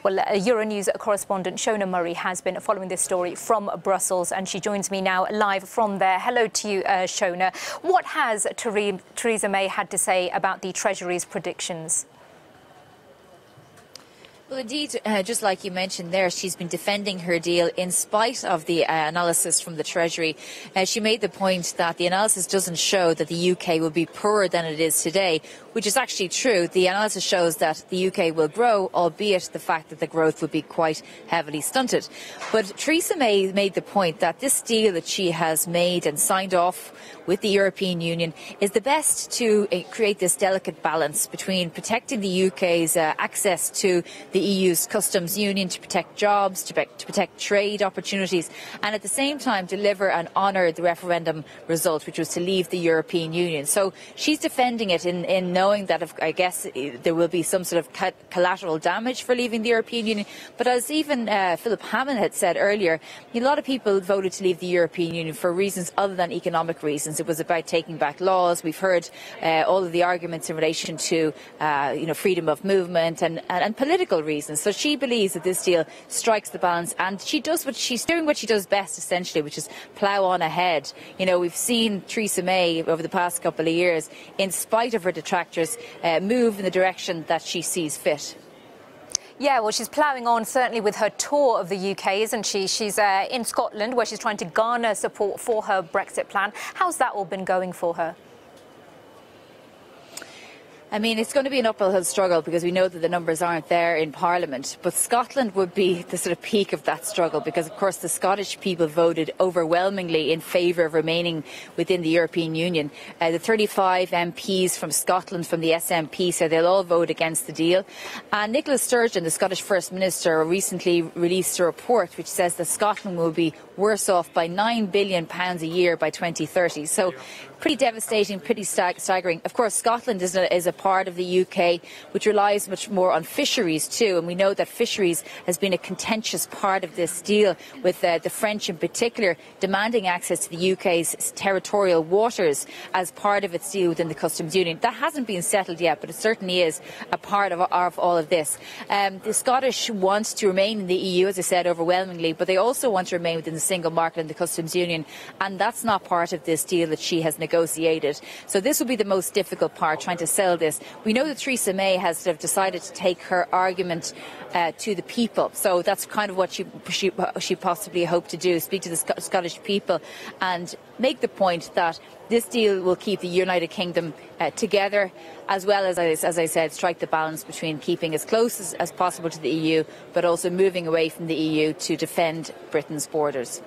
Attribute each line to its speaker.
Speaker 1: Well, Euronews correspondent Shona Murray has been following this story from Brussels, and she joins me now live from there. Hello to you, Shona. What has Theresa May had to say about the Treasury's predictions?
Speaker 2: Well, indeed, just like you mentioned there, she's been defending her deal in spite of the analysis from the Treasury. She made the point that the analysis doesn't show that the UK will be poorer than it is today, which is actually true. The analysis shows that the UK will grow, albeit the fact that the growth would be quite heavily stunted. But Theresa May made the point that this deal that she has made and signed off with the European Union is the best to create this delicate balance between protecting the UK's access to the EU's customs union, to protect jobs, to protect trade opportunities, and at the same time deliver and honour the referendum result, which was to leave the European Union. So she's defending it in knowing that, I guess, there will be some sort of collateral damage for leaving the European Union. But as even Philip Hammond had said earlier, a lot of people voted to leave the European Union for reasons other than economic reasons. It was about taking back laws. We've heard all of the arguments in relation to freedom of movement and political reasons. So she believes that this deal strikes the balance, and she's doing what she does best, essentially, which is plough on ahead. We've seen Theresa May over the past couple of years, in spite of her detractors, move in the direction that she sees fit.
Speaker 1: Yeah, well, she's ploughing on, certainly with her tour of the UK, isn't she? She's in Scotland, where she's trying to garner support for her Brexit plan. How's that all been going for her?
Speaker 2: I mean, it's going to be an uphill struggle because we know that the numbers aren't there in Parliament. But Scotland would be the sort of peak of that struggle because, of course, the Scottish people voted overwhelmingly in favour of remaining within the European Union. The 35 MPs from Scotland, from the SNP, said they'll all vote against the deal. And Nicola Sturgeon, the Scottish First Minister, recently released a report which says that Scotland will be worse off by £9 billion a year by 2030. So pretty devastating, pretty staggering. Of course, Scotland is a part of the UK which relies much more on fisheries too, and we know that fisheries has been a contentious part of this deal, with the French in particular demanding access to the UK's territorial waters as part of its deal within the customs union. That hasn't been settled yet, but it certainly is a part of all of this. The Scottish want to remain in the EU, as I said, overwhelmingly, but they also want to remain within the single market and the customs union, and that's not part of this deal that she has negotiated. So this will be the most difficult part, trying to sell this. We know that Theresa May has decided to take her argument to the people. So that's kind of what she possibly hoped to do, speak to the Scottish people and make the point that this deal will keep the United Kingdom together, as well as I said, strike the balance between keeping as close as possible to the EU, but also moving away from the EU to defend Britain's borders.